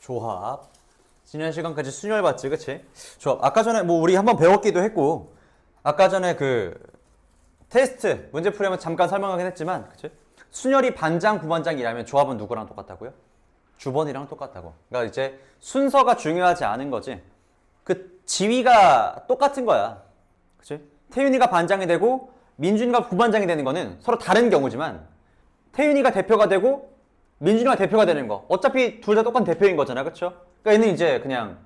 조합. 지난 시간까지 순열 봤지, 그치? 조합. 아까 전에 뭐 우리 한번 배웠기도 했고, 아까 전에 그 테스트 문제 풀이하면 잠깐 설명하긴 했지만, 그치? 순열이 반장, 부반장이라면 조합은 누구랑 똑같다고요? 주번이랑 똑같다고. 그러니까 이제 순서가 중요하지 않은 거지. 그 지위가 똑같은 거야. 그치? 태윤이가 반장이 되고 민준이가 부반장이 되는 거는 서로 다른 경우지만 태윤이가 대표가 되고 민준이가 대표가 되는 거 어차피 둘 다 똑같은 대표인 거잖아. 그쵸? 그러니까 얘는 이제 그냥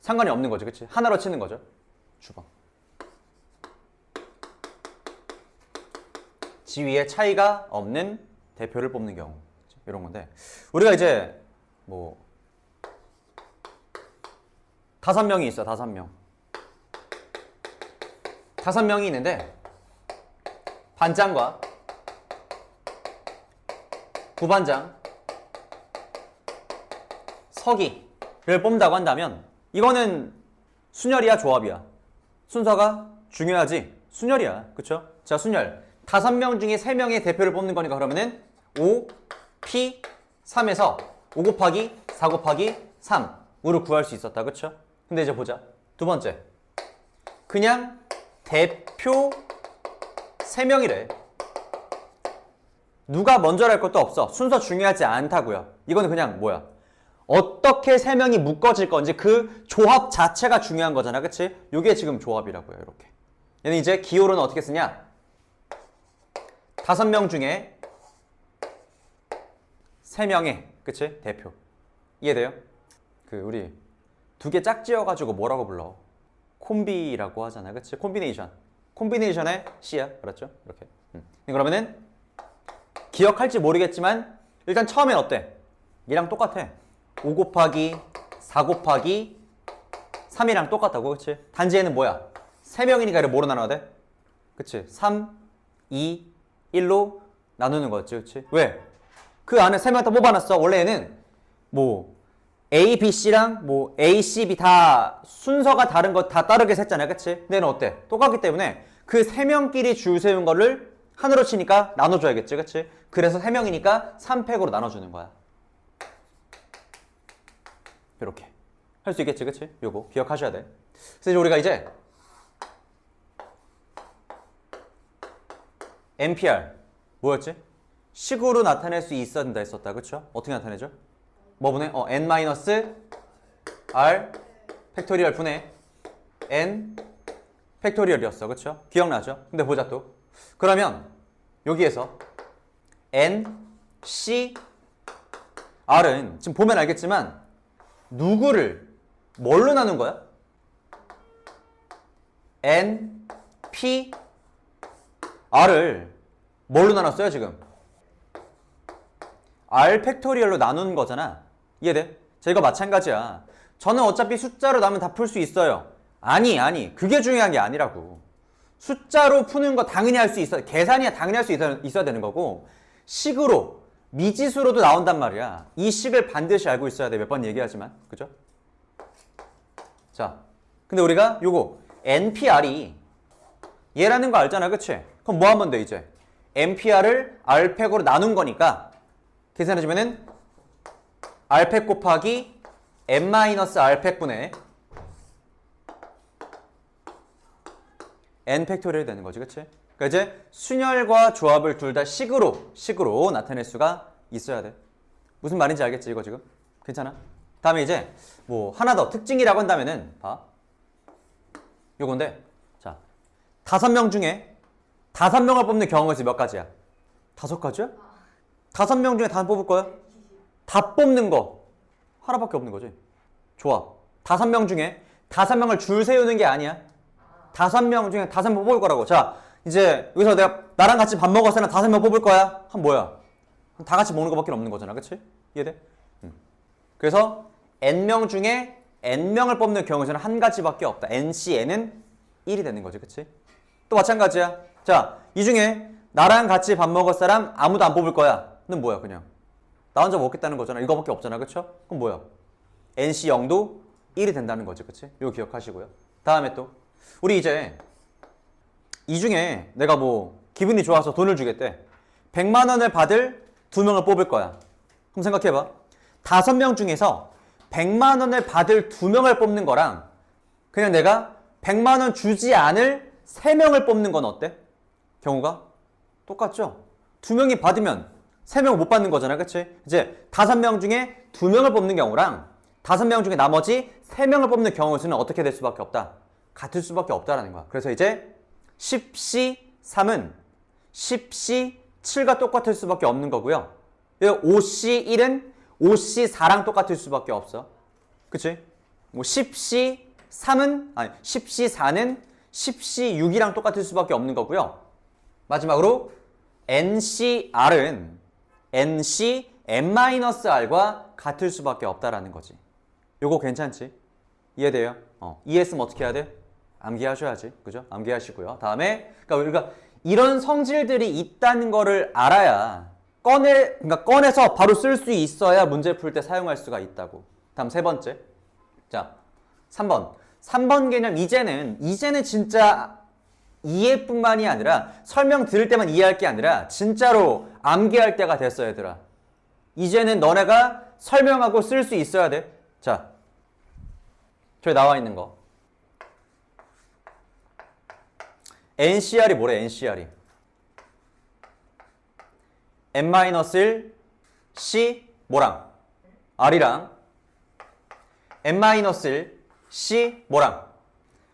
상관이 없는 거지. 그치? 하나로 치는 거죠. 주번. 지위에 차이가 없는 대표를 뽑는 경우. 이런 건데 우리가 이제 뭐 5명이 있어. 5명. 5명이 있는데 반장과 부반장, 서기를 뽑는다고 한다면 이거는 순열이야, 조합이야? 순서가 중요하지. 순열이야. 그쵸? 자, 순열. 5명 중에 3명의 대표를 뽑는 거니까 그러면은 5, P, 3에서 5 곱하기 4 곱하기 3으로 구할 수 있었다. 그쵸? 근데 이제 보자. 두 번째. 그냥 대표 3명이래. 누가 먼저랄 것도 없어. 순서 중요하지 않다고요. 이거는 그냥 뭐야? 어떻게 3명이 묶어질 건지 그 조합 자체가 중요한 거잖아. 그치? 이게 지금 조합이라고요. 이렇게. 얘는 이제 기호로는 어떻게 쓰냐? 5명 중에 3명의 그치? 대표. 이해돼요? 그 우리 2개 짝지어가지고 뭐라고 불러? 콤비라고 하잖아. 그치? 콤비네이션. 콤비네이션의 C야. 그렇죠? 이렇게. 그러면은 기억할지 모르겠지만 일단 처음엔 어때? 얘랑 똑같아. 5 곱하기 4 곱하기 3이랑 똑같다고. 그치? 단지 얘는 뭐야? 3명이니까 이를 뭐로 나눠야 돼? 그치? 3, 2, 1로 나누는 거였지. 그치? 왜? 그 안에 3명 다 뽑아놨어. 원래 얘는 뭐 A, B, C랑 뭐 A, C, B 다 순서가 다른 거 다 따르게 셌잖아요. 그치? 근데 얘는 어때? 똑같기 때문에 그 3명끼리 줄 세운 거를 하나로 치니까 나눠줘야겠지. 그치? 그래서 3명이니까 3팩으로 나눠주는 거야. 이렇게 할 수 있겠지. 그치? 요거 기억하셔야 돼. 그래서 우리가 이제 NPR 뭐였지? 식으로 나타낼 수 있어야 된다 했었다. 그쵸? 어떻게 나타내죠? 뭐 분해? n-r 팩토리얼 분해 n 팩토리얼이었어. 그쵸? 기억나죠? 근데 보자 또. 그러면 여기에서 n, c, r은 지금 보면 알겠지만 누구를 뭘로 나눈 거야? n, p, r을 뭘로 나눴어요 지금? r 팩토리얼로 나눈 거잖아. 이해돼? 자, 이거 마찬가지야. 저는 어차피 숫자로 나면 다 풀 수 있어요. 아니 그게 중요한 게 아니라고. 숫자로 푸는 거 당연히 할 수 있어. 계산이야 당연히 할 수 있어야 되는 거고 식으로 미지수로도 나온단 말이야. 이 식을 반드시 알고 있어야 돼. 몇 번 얘기하지만. 그죠? 자, 근데 우리가 요거 NPR이 얘라는 거 알잖아. 그치? 그럼 뭐 하면 돼 이제? NPR을 R팩으로 나눈 거니까 계산해주면은 R팩 곱하기 n-R팩 분의 n 팩토리얼이 되는 거지. 그치? 그러니까 이제 순열과 조합을 둘 다 식으로 나타낼 수가 있어야 돼. 무슨 말인지 알겠지 이거 지금? 괜찮아? 다음에 이제 뭐 하나 더 특징이라고 한다면은 봐. 요건데 자 5명 중에 5명을 뽑는 경우가 몇 가지야? 5가지야? 5명 중에 다 뽑을 거야? 다 뽑는 거 하나밖에 없는 거지. 좋아. 5명 중에 5명을 줄 세우는 게 아니야. 5명 중에 5명 뽑을 거라고. 자, 이제 여기서 내가 나랑 같이 밥 먹었을 때는 5명 뽑을 거야. 한 뭐야? 다 같이 먹는 거밖에 없는 거잖아. 그치? 이해돼? 그래서 n명 중에 n명을 뽑는 경우에는 한 가지밖에 없다. NCN은 1이 되는 거지. 그치? 또 마찬가지야. 자, 이 중에 나랑 같이 밥 먹을 사람 아무도 안 뽑을 거야. 는 뭐야 그냥? 나 혼자 먹겠다는 거잖아. 이거밖에 없잖아. 그쵸? 그럼 뭐야? NC0도 1이 된다는 거지. 그치? 이거 기억하시고요. 다음에 또 우리 이제 이 중에 내가 뭐 기분이 좋아서 돈을 주겠대. 100만 원을 받을 2명을 뽑을 거야. 그럼 생각해봐. 5명 중에서 100만 원을 받을 2명을 뽑는 거랑 그냥 내가 100만 원 주지 않을 3명을 뽑는 건 어때? 경우가 똑같죠? 2명이 받으면 3명 못 받는 거잖아, 그치? 이제 5명 중에 2명을 뽑는 경우랑 5명 중에 나머지 3명을 뽑는 경우 수는 어떻게 될 수밖에 없다? 같을 수밖에 없다라는 거야. 그래서 이제 10C 3은 10C 7과 똑같을 수밖에 없는 거고요. 5C 1은 5C 4랑 똑같을 수밖에 없어. 그치? 뭐 10C 3은, 아니, 10C 4는 10C 6이랑 똑같을 수밖에 없는 거고요. 마지막으로 NCR은 NC N-R과 같을 수밖에 없다라는 거지. 요거 괜찮지? 이해돼요? 이해했으면 어떻게 해야 돼? 암기하셔야지. 그죠? 암기하시고요. 다음에, 그러니까 이런 성질들이 있다는 거를 알아야 그러니까 꺼내서 바로 쓸 수 있어야 문제 풀 때 사용할 수가 있다고. 다음 세 번째. 자, 3번. 3번 개념 이제는 진짜 이해뿐만이 아니라 설명 들을 때만 이해할 게 아니라 진짜로 암기할 때가 됐어, 얘들아. 이제는 너네가 설명하고 쓸 수 있어야 돼. 자, 저기 나와 있는 거. NCR이 뭐래, NCR이? N-1, C, 뭐랑? R이랑 N-1, C, 뭐랑?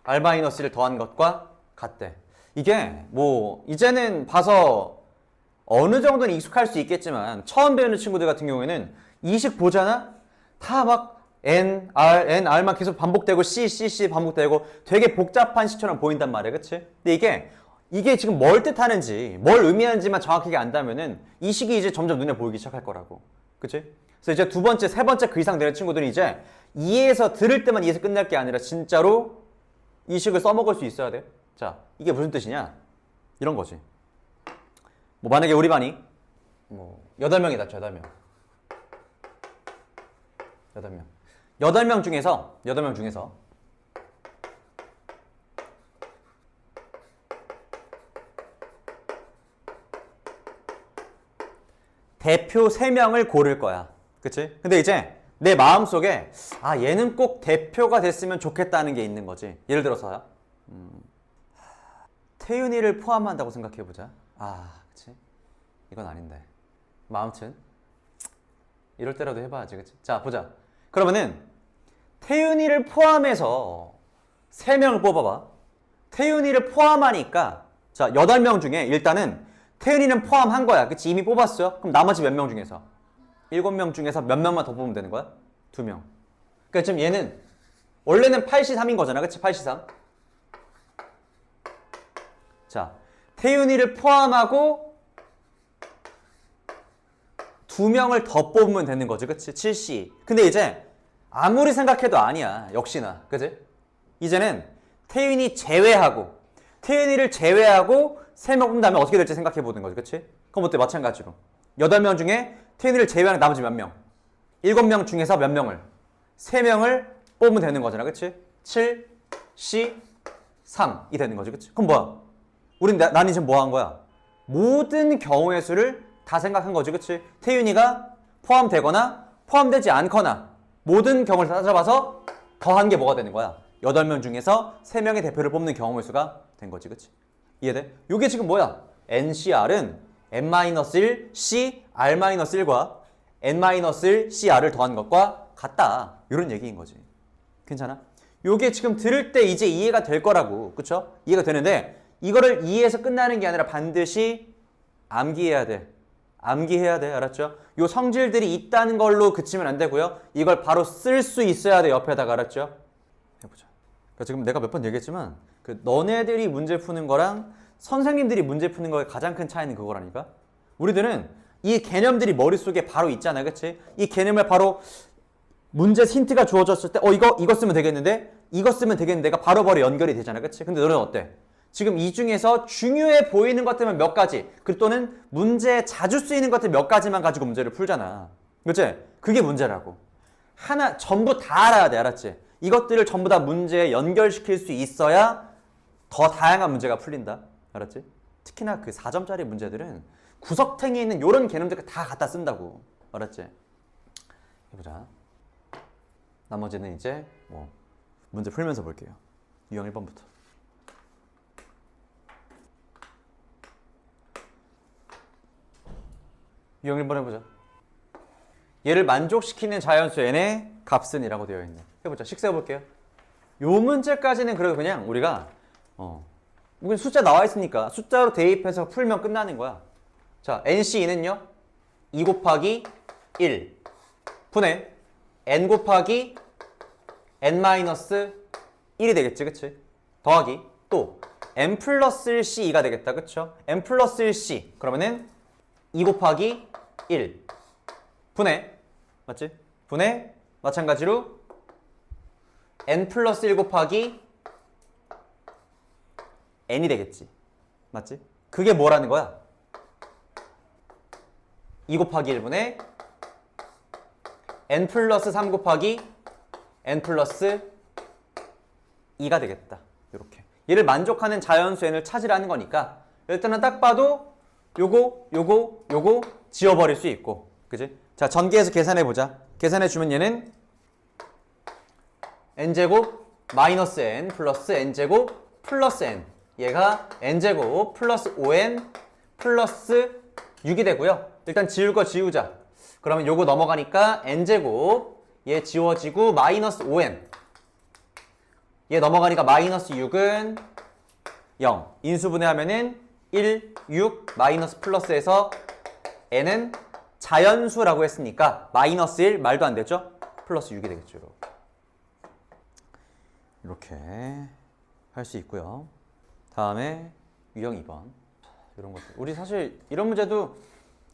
R-1를 더한 것과 같대. 이게 뭐 이제는 봐서 어느 정도는 익숙할 수 있겠지만 처음 배우는 친구들 같은 경우에는 이식 보잖아? 다 막 N, R만 계속 반복되고 C 반복되고 되게 복잡한 식처럼 보인단 말이야. 그치? 근데 이게 지금 뭘 뜻하는지, 뭘 의미하는지만 정확하게 안다면은 이 식이 이제 점점 눈에 보이기 시작할 거라고. 그치? 그래서 이제 두 번째, 세 번째 그 이상 되는 친구들은 이제 들을 때만 이해해서 끝날 게 아니라 진짜로 이 식을 써먹을 수 있어야 돼. 자, 이게 무슨 뜻이냐? 이런 거지. 뭐 만약에 우리 반이 8명이다, 8명. 8명. 8명 중에서 대표 3명을 고를 거야. 그치? 근데 이제 내 마음속에 얘는 꼭 대표가 됐으면 좋겠다는 게 있는 거지. 예를 들어서요. 태윤이를 포함한다고 생각해보자. 그치? 이건 아닌데. 아무튼 이럴 때라도 해봐야지. 그치? 자, 보자. 그러면은 태윤이를 포함해서 3명을 뽑아봐. 태윤이를 포함하니까 자, 8명 중에 일단은 태윤이는 포함한 거야. 그치? 이미 뽑았어. 그럼 나머지 몇 명 중에서? 7명 중에서 몇 명만 더 뽑으면 되는 거야? 2명. 그러니까 지금 얘는 원래는 8C3인 거잖아. 그치? 8C3. 자, 태윤이를 포함하고 2명을 더 뽑으면 되는 거지. 그치? 7C. 근데 이제 아무리 생각해도 아니야. 역시나. 그치? 이제는 태윤이를 제외하고 3명 뽑은 다음에 어떻게 될지 생각해 보는 거지. 그치? 그럼 어때? 마찬가지로 8명 중에 태윤이를 제외하는 나머지 몇 명? 7명 중에서 몇 명을? 3명을 뽑으면 되는 거잖아. 그치? 7, C, 3이 되는 거지. 그치? 그럼 뭐야? 난 이제 뭐 한 거야? 모든 경우의 수를 다 생각한 거지. 그치? 태윤이가 포함되거나 포함되지 않거나 모든 경우를 다 따져봐서 더한 게 뭐가 되는 거야? 8명 중에서 3명의 대표를 뽑는 경우의 수가 된 거지. 그치? 이해돼? 이게 지금 뭐야? NCR은 N-1, C, R-1과 N-1, C, R을 더한 것과 같다. 이런 얘기인 거지. 괜찮아? 요게 지금 들을 때 이제 이해가 될 거라고. 그쵸? 이해가 되는데 이거를 이해해서 끝나는 게 아니라 반드시 암기해야 돼. 암기해야 돼. 알았죠? 요 성질들이 있다는 걸로 그치면 안 되고요. 이걸 바로 쓸 수 있어야 돼. 옆에다가. 알았죠? 해보자. 그러니까 지금 내가 몇 번 얘기했지만 너네들이 문제 푸는 거랑 선생님들이 문제 푸는 거의 가장 큰 차이는 그거라니까. 우리들은 이 개념들이 머릿속에 바로 있잖아. 그치? 이 개념을 바로 문제 힌트가 주어졌을 때 이거 쓰면 되겠는데 이거 쓰면 되겠는데가 바로바로 연결이 되잖아. 그치? 근데 너는 어때? 지금 이 중에서 중요해 보이는 것들만 몇 가지, 또는 문제에 자주 쓰이는 것들 몇 가지만 가지고 문제를 풀잖아. 그치? 그게 문제라고. 전부 다 알아야 돼. 알았지? 이것들을 전부 다 문제에 연결시킬 수 있어야 더 다양한 문제가 풀린다. 알았지? 특히나 그 4점짜리 문제들은 구석탱이에 있는 이런 개념들 다 갖다 쓴다고. 알았지? 해보자. 나머지는 이제 뭐 문제 풀면서 볼게요. 유형 1번부터. 유형 1번 해보자. 얘를 만족시키는 자연수 n의 값은 이라고 되어 있네. 해보자. 식세해볼게요. 요 문제까지는 그래도 그냥 우리가 이건 숫자 나와 있으니까 숫자로 대입해서 풀면 끝나는 거야. 자, NC2는요 2 곱하기 1 분의 n 곱하기 n-1이 되겠지, 그치? 더하기 또 n 플러스 1c2가 되겠다, 그쵸? n 플러스 1c 그러면은 2 곱하기 1 분의 맞지? 분의 마찬가지로 n 플러스 1 곱하기 n이 되겠지, 맞지? 그게 뭐라는 거야? 2 곱하기 1분의 n 플러스 3 곱하기 n 플러스 2가 되겠다. 이렇게 얘를 만족하는 자연수 n을 찾으라는 거니까 일단은 딱 봐도 요거 지워버릴 수 있고, 그지? 자, 전개해서 계산해보자. 계산해주면 얘는 n제곱 마이너스 n 플러스 n제곱 플러스 n, 얘가 n제곱 플러스 5n 플러스 6이 되고요. 일단 지울 거 지우자. 그러면 요거 넘어가니까 n제곱 얘 지워지고 마이너스 5n 얘 넘어가니까 마이너스 6은 0 인수분해하면은 1, 6 마이너스 플러스에서 n은 자연수라고 했으니까 마이너스 1 말도 안 되죠? 플러스 6이 되겠죠. 이렇게 할 수 있고요. 다음에 유형 2번 이런 것들 우리 사실 이런 문제도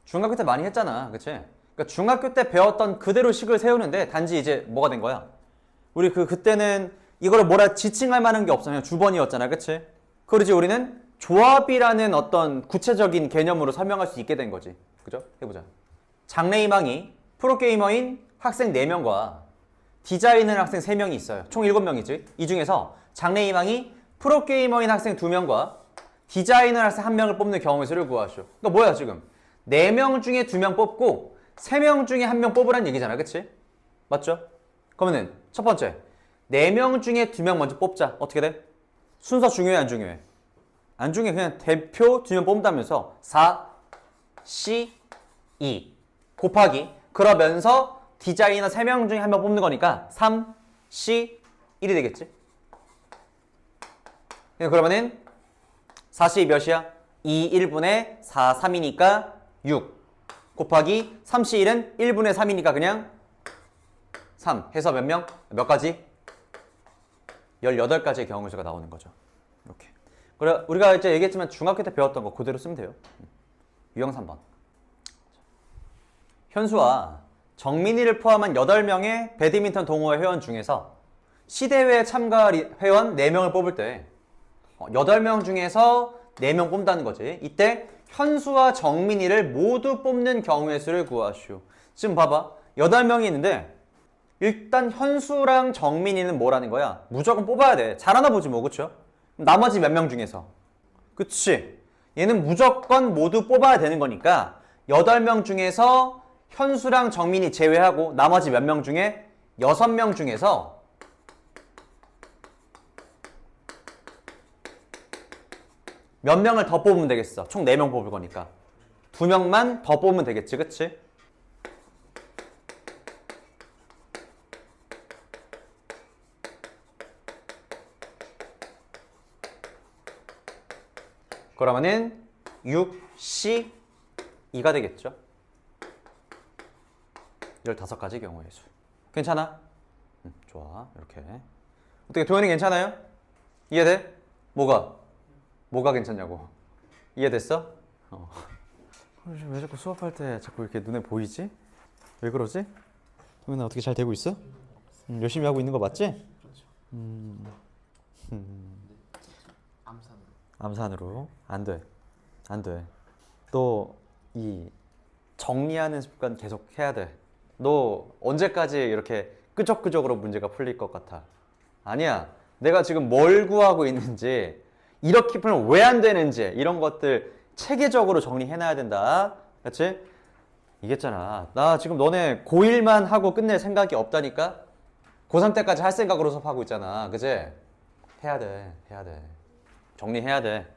중학교 때 많이 했잖아, 그치? 그러니까 중학교 때 배웠던 그대로 식을 세우는데 단지 이제 뭐가 된 거야? 우리 그때는 이거를 뭐라 지칭할 만한 게 없어. 그냥 주번이었잖아, 그치? 그러지 우리는 조합이라는 어떤 구체적인 개념으로 설명할 수 있게 된 거지, 그죠? 해보자. 장래희망이 프로게이머인 학생 4명과 디자이너인 학생 3명이 있어요. 총 7명이지. 이 중에서 장래희망이 프로게이머인 학생 2명과 디자이너 학생 1명을 뽑는 경우의 수를 구하시오. 그러니까 뭐야 지금? 4명 중에 2명 뽑고 3명 중에 1명 뽑으란 얘기잖아, 그치? 맞죠? 그러면은 첫 번째 4명 중에 2명 먼저 뽑자. 어떻게 돼? 순서 중요해 안 중요해? 안 중요해. 그냥 대표 2명 뽑는다면서 4, C, 2 곱하기 그러면서 디자이너 3명 중에 1명 뽑는 거니까 3, C, 1이 되겠지? 그러면은 4C 몇이야? 2, 1분의 4, 3이니까 6 곱하기 3C1은 1분의 3이니까 그냥 3 해서 몇 명? 몇 가지? 18가지의 경우수가 나오는 거죠. 이렇게. 그래 우리가 이제 얘기했지만 중학교 때 배웠던 거 그대로 쓰면 돼요. 유형 3번. 현수와 정민이를 포함한 8명의 배드민턴 동호회 회원 중에서 시대회 참가 회원 4명을 뽑을 때 8명 중에서 4명 뽑는다는 거지. 이때 현수와 정민이를 모두 뽑는 경우의 수를 구하시오. 지금 봐봐. 8명이 있는데 일단 현수랑 정민이는 뭐라는 거야? 무조건 뽑아야 돼. 잘하나 보지 뭐, 그쵸? 나머지 몇 명 중에서. 그치? 얘는 무조건 모두 뽑아야 되는 거니까 8명 중에서 현수랑 정민이 제외하고 나머지 몇 명 중에 6명 중에서 몇 명을 더 뽑으면 되겠어. 총 4명 뽑을 거니까 2명만 더 뽑으면 되겠지, 그치? 그러면은 6C 2가 되겠죠. 15가지 경우의 수. 괜찮아? 좋아. 이렇게. 어떻게 도현이 괜찮아요? 이해돼? 뭐가 괜찮냐고. 이해됐어? 왜 자꾸 수업할 때 자꾸 이렇게 눈에 보이지? 왜 그러지? 도현아 어떻게 잘 되고 있어? 열심히 하고 있는 거 맞지? 암산으로. 안 돼. 너 이 정리하는 습관 계속 해야 돼. 너 언제까지 이렇게 끄적끄적으로 문제가 풀릴 것 같아? 아니야. 내가 지금 뭘 구하고 있는지, 이렇게 풀면 왜 안 되는지 이런 것들 체계적으로 정리해놔야 된다. 그렇지? 이겠잖아. 나 지금 너네 고1만 하고 끝낼 생각이 없다니까? 고3 때까지 할 생각으로 수업하고 있잖아. 그지? 해야 돼. 정리해야 돼.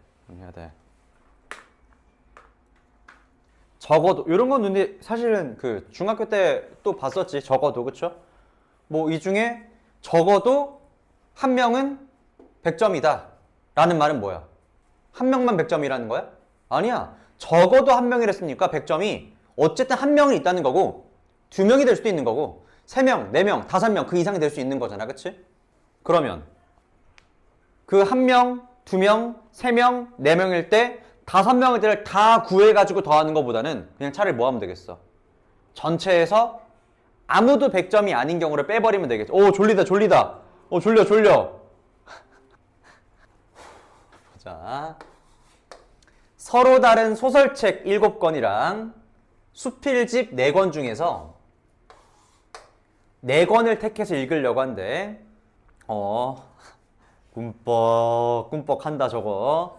적어도 이런 건 근데 사실은 그 중학교 때 또 봤었지. 적어도. 그쵸? 뭐 이 중에 적어도 한 명은 100점이다 라는 말은 뭐야? 한 명만 100점이라는 거야? 아니야. 적어도 한 명이랬으니까 100점이 어쨌든 한 명은 있다는 거고, 두 명이 될 수도 있는 거고, 3명, 4명, 5명 그 이상이 될 수 있는 거잖아. 그치? 그러면 그 한 명, 2명, 3명, 4명일 때 5명을 다 구해가지고 더하는 것보다는 그냥 차라리 뭐 하면 되겠어? 전체에서 아무도 100점이 아닌 경우를 빼버리면 되겠지. 오, 졸리다. 졸려. 보자. 서로 다른 소설책 7권이랑 수필집 4권 중에서 4권을 택해서 읽으려고 한대. 꿈뻑 한다 저거.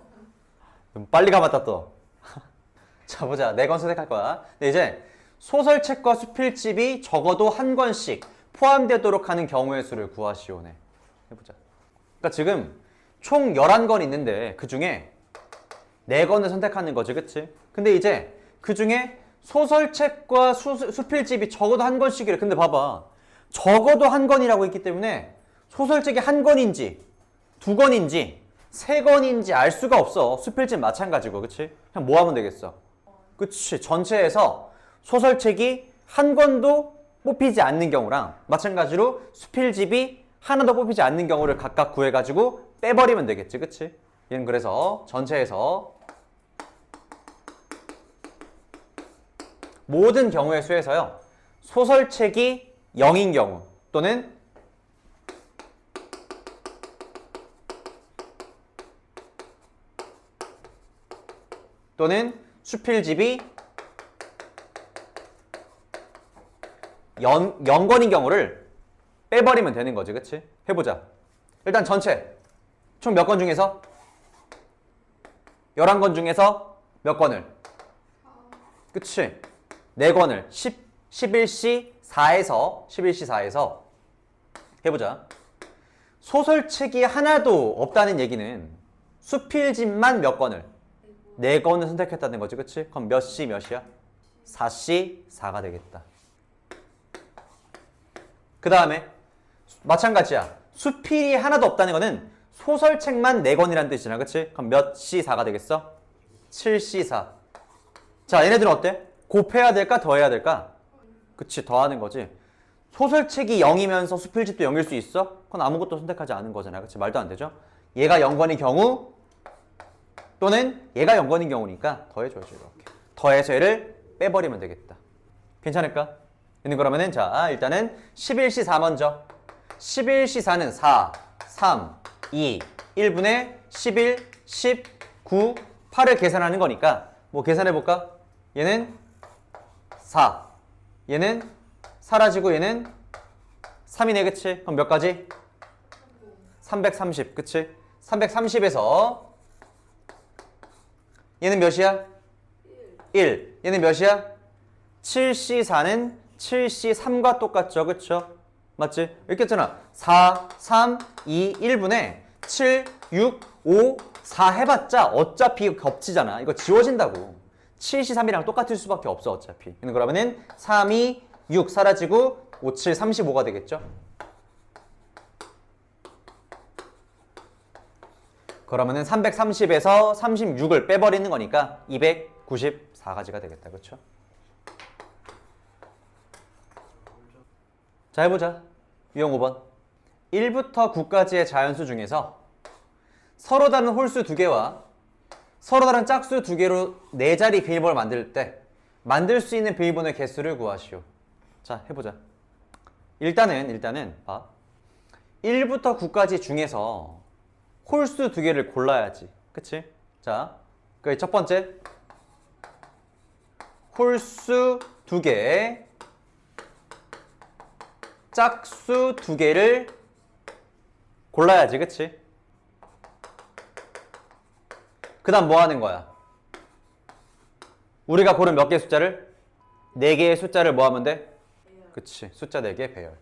빨리 가봤다 또. 자, 보자. 4권 선택할 거야. 근데 이제 소설책과 수필집이 적어도 한 권씩 포함되도록 하는 경우의 수를 구하시오네. 해보자. 그러니까 지금 총 11권 있는데 그 중에 4권을 선택하는 거지. 그치? 근데 이제 그 중에 소설책과 수필집이 적어도 한 권씩이래. 근데 봐봐. 적어도 한 권이라고 했기 때문에 소설책이 한 권인지 2권인지 3권인지 알 수가 없어. 수필집 마찬가지고. 그치? 그냥 뭐 하면 되겠어? 그치? 전체에서 소설책이 한 권도 뽑히지 않는 경우랑 마찬가지로 수필집이 하나도 뽑히지 않는 경우를 각각 구해가지고 빼버리면 되겠지. 그치? 얘는 그래서 전체에서 모든 경우의 수에서요. 소설책이 0인 경우 또는 수필집이 0권인 경우를 빼버리면 되는 거지. 그치? 해보자. 일단 전체 총 몇 권 중에서? 11권 중에서 몇 권을? 그치? 4권을 11시 4에서 해보자. 소설책이 하나도 없다는 얘기는 수필집만 몇 권을? 4권을 선택했다는 거지. 그치? 그럼 몇 시 몇이야? 4시 4가 되겠다. 그 다음에 마찬가지야. 수필이 하나도 없다는 거는 소설책만 4권이라는 뜻이잖아. 그치? 그럼 몇 시 4가 되겠어? 7시 4. 자, 얘네들은 어때? 곱해야 될까? 더해야 될까? 그치, 더하는 거지. 소설책이 0이면서 수필집도 0일 수 있어? 그건 아무것도 선택하지 않은 거잖아. 그치? 말도 안 되죠? 얘가 0권인 경우 또는 얘가 0권인 경우니까 더해줘야죠. 이렇게. 더해서 얘를 빼버리면 되겠다. 괜찮을까? 있는 거라면은 자, 일단은 11시 4 먼저. 11시 4는 4, 3, 2, 1분의 11, 10, 9, 8을 계산하는 거니까 뭐 계산해볼까? 얘는 4, 얘는 사라지고 얘는 3이네. 그치? 그럼 몇 가지? 330. 그치? 330에서 얘는 몇이야? 1. 얘는 몇이야? 7시 4는 7시 3과 똑같죠. 그쵸? 맞지? 이렇게 했잖아. 4, 3, 2, 1분의 7, 6, 5, 4 해봤자 어차피 겹치잖아. 이거 지워진다고. 7시 3이랑 똑같을 수밖에 없어. 어차피. 그러면은 3, 2, 6 사라지고 5, 7, 35가 되겠죠? 그러면은 330에서 36을 빼버리는 거니까 294가지가 되겠다. 그렇죠? 자, 해보자. 유형 5번. 1부터 9까지의 자연수 중에서 서로 다른 홀수 2개와 서로 다른 짝수 2개로 4자리 비밀번호를 만들 때 만들 수 있는 비밀번호의 개수를 구하시오. 자, 해보자. 일단은 봐. 1부터 9까지 중에서 홀수 2개를 골라야지. 그치? 자, 그 첫 번째 홀수 2개, 짝수 2개를 골라야지. 그치? 그 다음 뭐 하는 거야? 우리가 고른 몇 개의 숫자를? 4개의 숫자를 뭐 하면 돼? 그치, 숫자 4개 배열.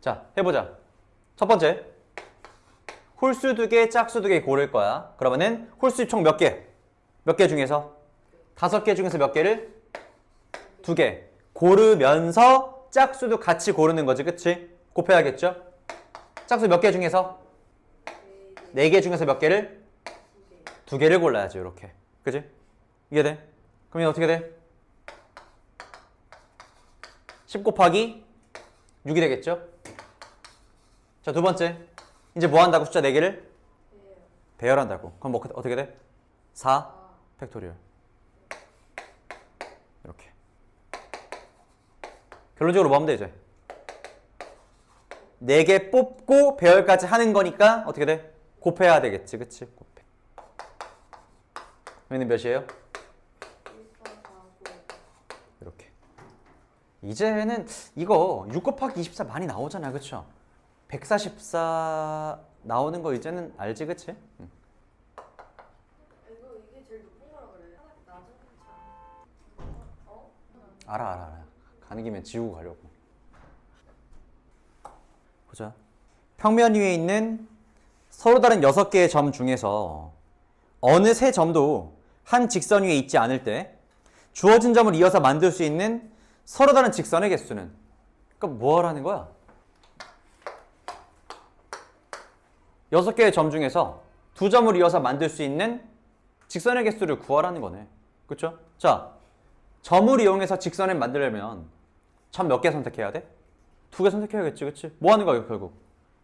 자, 해보자. 첫 번째. 홀수 2개, 짝수 2개 고를 거야. 그러면은 홀수 총 몇 개? 몇 개 중에서? 5개 중에서 몇 개를? 2개. 고르면서 짝수도 같이 고르는 거지, 그치? 곱해야겠죠? 짝수 몇 개 중에서? 4개 중에서 몇 개를? 2개를 골라야지, 이렇게. 그치? 이해돼? 그럼 이게 어떻게 돼? 10 곱하기 6이 되겠죠? 자, 두 번째. 이제 뭐 한다고? 숫자 4개를? 배열한다고. 그럼 뭐 어떻게 돼? 4 팩토리얼. 이렇게. 결론적으로 뭐 하면 돼, 이제? 4개 뽑고 배열까지 하는 거니까 어떻게 돼? 곱해야 되겠지, 그치? 곱해. 여기는 몇이에요? 이렇게. 이제는 이거 6 곱하기 24 많이 나오잖아, 그쵸? 144 나오는 거 이제는 알지, 그치? 응. 이게 제일 높은 거라 그래. 낮은 거 알아. 가는 김에 지우고 가려고. 보자. 평면 위에 있는 서로 다른 6개의 점 중에서 어느 세 점도 한 직선 위에 있지 않을 때 주어진 점을 이어서 만들 수 있는 서로 다른 직선의 개수는? 그러니까 뭐 하라는 거야? 6개의 점 중에서 2점을 이어서 만들 수 있는 직선의 개수를 구하라는 거네. 그쵸? 자, 점을 이용해서 직선을 만들려면 점 몇 개 선택해야 돼? 2개 선택해야겠지, 그치? 뭐 하는 거야, 결국?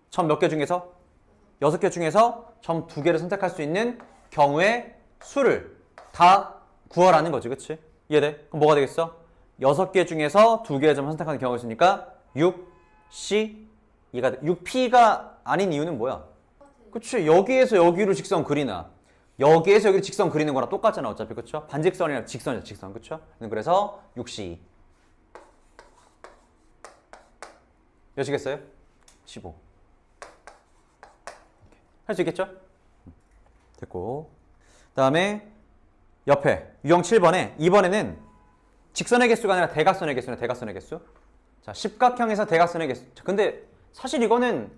점 몇 개 중에서? 6개 중에서 점 2개를 선택할 수 있는 경우의 수를 다 구하라는 거지, 그치? 이해돼? 그럼 뭐가 되겠어? 6개 중에서 2개의 점을 선택하는 경우가 있으니까 6C, 6P가 아닌 이유는 뭐야? 그치? 여기에서 여기로 직선 그리나 여기에서 여기로 직선 그리는 거랑 똑같잖아, 어차피. 그쵸? 반직선이랑 직선이야, 직선. 그쵸? 그래서 6C. 몇이겠어요? 15. 할 수 있겠죠? 됐고. 그 다음에 옆에 유형 7번에 이번에는 직선의 개수가 아니라 대각선의 개수네. 대각선의 개수. 자, 십각형에서 대각선의 개수. 자, 근데 사실 이거는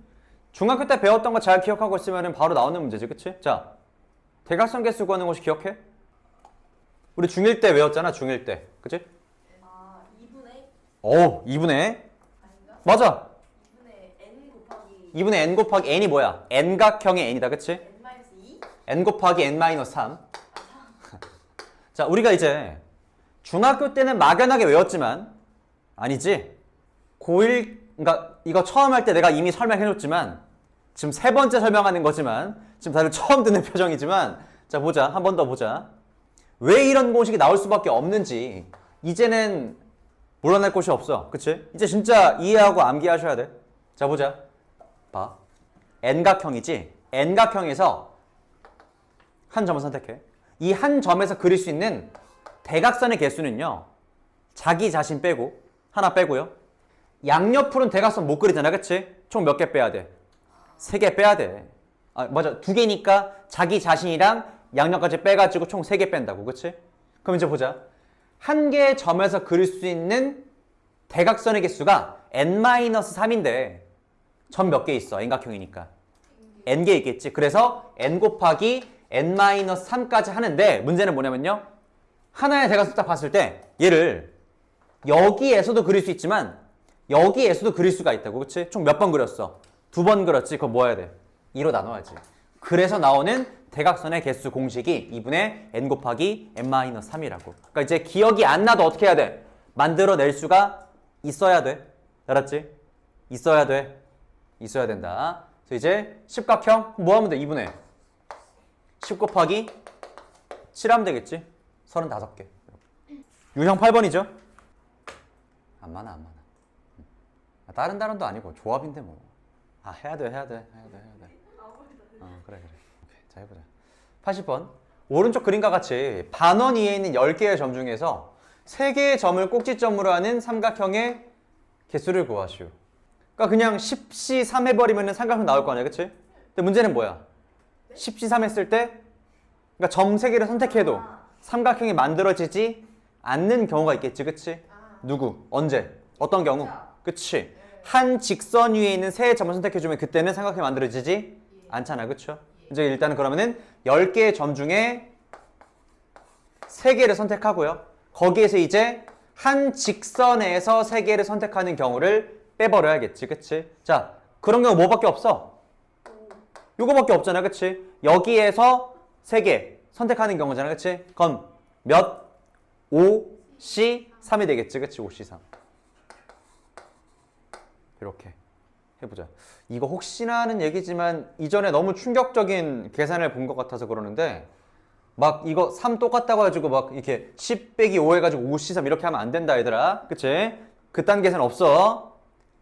중학교 때 배웠던 거 잘 기억하고 있으면 바로 나오는 문제지, 그치? 자, 대각선 개수 구하는 것이 기억해? 우리 중1 때 외웠잖아, 중1 때. 그치? 2분의? 오, 2분의? 아닌가? 맞아. 2분의 n 곱하기 2분의 n 곱하기 n이 뭐야? n각형의 n이다, 그치? n-2? n 곱하기 n-3. 자, 우리가 이제 중학교 때는 막연하게 외웠지만 아니지? 고1, 그러니까 이거 처음 할 때 내가 이미 설명해줬지만 지금 3번째 설명하는 거지만 지금 다들 처음 듣는 표정이지만 자, 보자. 한 번 더 보자. 왜 이런 공식이 나올 수밖에 없는지 이제는 몰라낼 곳이 없어. 그치? 이제 진짜 이해하고 암기하셔야 돼. 자, 보자. 봐. n각형이지? n각형에서 한 점을 선택해. 이 한 점에서 그릴 수 있는 대각선의 개수는요. 자기 자신 빼고 하나 빼고요. 양옆으로는 대각선 못 그리잖아. 그치? 총 몇 개 빼야 돼? 3개 빼야 돼. 아, 맞아. 2개니까 자기 자신이랑 양옆까지 빼가지고 총 3개 뺀다고. 그치? 그럼 이제 보자. 한 개의 점에서 그릴 수 있는 대각선의 개수가 n-3인데 점 몇 개 있어? n각형이니까. n개 있겠지. 그래서 n 곱하기 n-3까지 하는데 문제는 뭐냐면요. 하나의 대각선 딱 봤을 때 얘를 여기에서도 그릴 수 있지만 여기에서도 그릴 수가 있다고. 그치? 총 몇 번 그렸어? 2번 그렸지? 그럼 뭐 해야 돼? 2로 나눠야지. 그래서 나오는 대각선의 개수 공식이 2분의 n 곱하기 n-3이라고. 그러니까 이제 기억이 안 나도 어떻게 해야 돼? 만들어낼 수가 있어야 돼. 알았지? 있어야 돼. 있어야 된다. 그래서 이제 십각형 뭐 하면 돼? 2분의 10 곱하기 7 하면 되겠지? 35개. 유형 8번이죠? 안 많아. 다른 단원도 아니고 조합인데 뭐. 아, 해야 돼. 그래. 오케이, 자, 해보자. 80번. 오른쪽 그림과 같이 반원 이에 있는 10개의 점 중에서 3개의 점을 꼭지점으로 하는 삼각형의 개수를 구하시오. 그러니까 그냥 10시 3 해버리면 삼각형 나올 거 아니야, 그치? 근데 문제는 뭐야? 10시 3 했을 때 그러니까 점 3개를 선택해도 삼각형이 만들어지지 않는 경우가 있겠지, 그치? 누구? 언제? 어떤 경우? 그치? 한 직선 위에 있는 세 점을 선택해주면 그때는 삼각형이 만들어지지 예. 않잖아. 그쵸? 이제 일단은 그러면은 10개의 점 중에 3개를 선택하고요. 거기에서 이제 한 직선에서 3개를 선택하는 경우를 빼버려야겠지. 그치? 자, 그런 경우 뭐밖에 없어? 요거밖에 없잖아. 그치? 여기에서 3개 선택하는 경우잖아. 그치? 그럼 몇? 5, C, 3이 되겠지. 그치? 5, C, 3. 이렇게 해보자. 이거 혹시나 하는 얘기지만 이전에 너무 충격적인 계산을 본 것 같아서 그러는데 막 이거 3 똑같다고 해가지고 막 이렇게 10 빼기 5 해가지고 5C3 이렇게 하면 안 된다 얘들아. 그치? 그딴 계산 없어.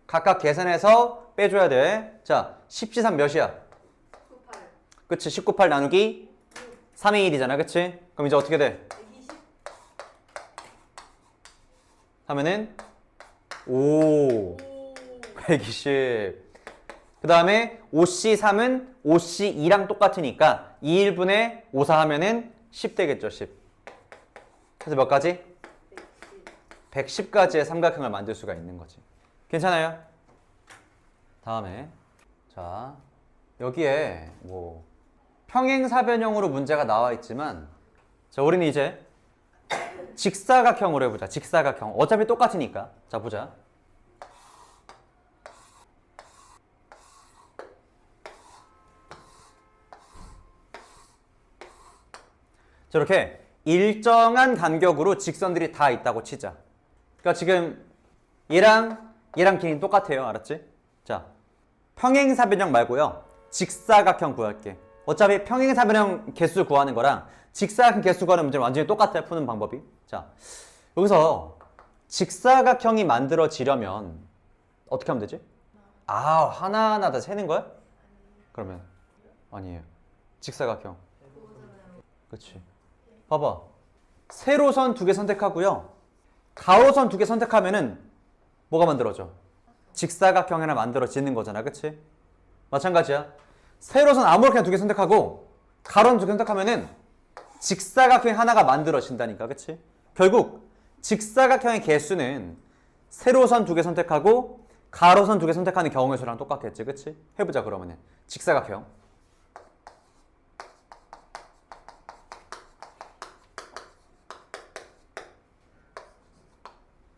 각각 계산해서 빼줘야 돼. 자, 10C3 몇이야? 98. 그치? 19, 8 나누기 3의 1이잖아. 그치? 그럼 이제 어떻게 돼? 120. 하면은 5, 오. 120. 그 다음에 5C3은 5C2랑 똑같으니까 2일분의 5사 하면은 10 되겠죠. 10. 그래서 몇 가지? 110. 110가지의 삼각형을 만들 수가 있는 거지. 괜찮아요? 다음에 자 여기에 뭐 평행사변형으로 문제가 나와 있지만 자 우리는 이제 직사각형으로 해보자. 직사각형 어차피 똑같으니까. 자 보자. 저렇게 일정한 간격으로 직선들이 다 있다고 치자. 그러니까 지금 얘랑 길이는 똑같아요. 알았지? 자, 평행사변형 말고요. 직사각형 구할게. 어차피 평행사변형 개수 구하는 거랑 직사각형 개수 구하는 문제는 완전히 똑같아요. 푸는 방법이. 자, 여기서 직사각형이 만들어지려면 어떻게 하면 되지? 아, 하나하나 다 세는 거야? 그러면 아니에요. 직사각형. 그렇지. 봐봐. 세로선 2개 선택하고요. 가로선 2개 선택하면은 뭐가 만들어져? 직사각형 하나 만들어지는 거잖아. 그치? 마찬가지야. 세로선 아무렇게나 2개 선택하고 가로선 2개 선택하면은 직사각형 하나가 만들어진다니까. 그치? 결국 직사각형의 개수는 세로선 2개 선택하고 가로선 2개 선택하는 경우의 수랑 똑같겠지. 그치? 해보자 그러면은. 직사각형.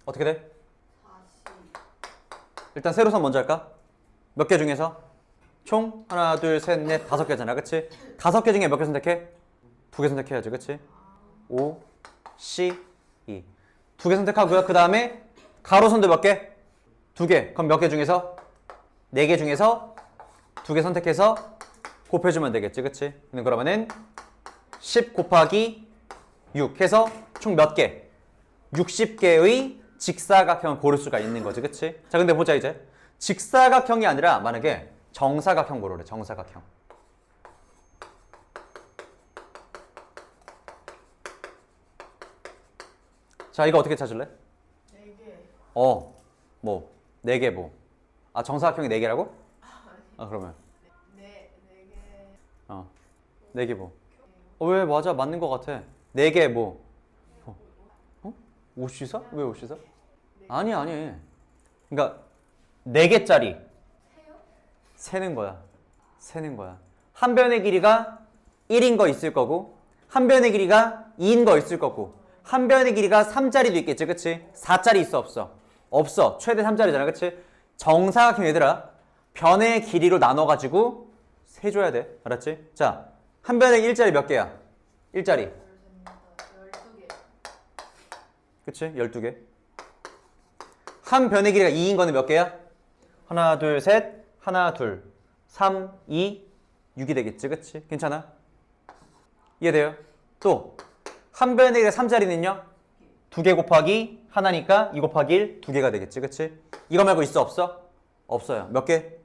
어떻게 돼? 40. 일단 세로선 먼저 할까? 몇 개 중에서? 총 하나, 둘, 셋, 넷, 5개잖아. 그치? 5개 중에 몇 개 선택해? 2개 선택해야지. 그치? 5, C, 2. 2개 선택하고요. 그 다음에 가로선도 몇 개? 2개. 그럼 몇 개 중에서? 4개 중에서 2개 선택해서 곱해주면 되겠지. 그치? 그러면은 10 곱하기 6 해서 총 몇 개? 60개의 직사각형을 고를 수가 있는 거지. 그치? 자, 근데 보자 이제. 직사각형이 아니라 만약에 정사각형 고르래. 정사각형. 자, 이거 어떻게 찾을래? 4개. 뭐 4개 뭐. 아, 정사각형이 4개라고? 아, 그러면 4개. 4개 뭐. 왜 맞아. 맞는 거 같아. 4개 뭐. 5시사? 왜 5시사? 아니. 그러니까 4개짜리 세는 거야. 한 변의 길이가 1인 거 있을 거고 한 변의 길이가 2인 거 있을 거고 한 변의 길이가 3짜리도 있겠지. 그치? 4짜리 있어 없어? 없어. 최대 3짜리잖아. 그치? 정사각형 얘들아. 변의 길이로 나눠가지고 세줘야 돼. 알았지? 자, 한 변의 1짜리 몇 개야? 1짜리. 12개. 그치? 12개. 한 변의 길이가 2인 거는 몇 개야? 하나, 둘, 셋. 하나, 둘. 3, 2, 6이 되겠지. 그치? 괜찮아? 이해돼요? 또, 한 변의 길이가 3짜리는요? 2개 곱하기 하나니까 2 곱하기 1, 2개가 되겠지. 그치? 이거 말고 있어? 없어? 없어요. 몇 개?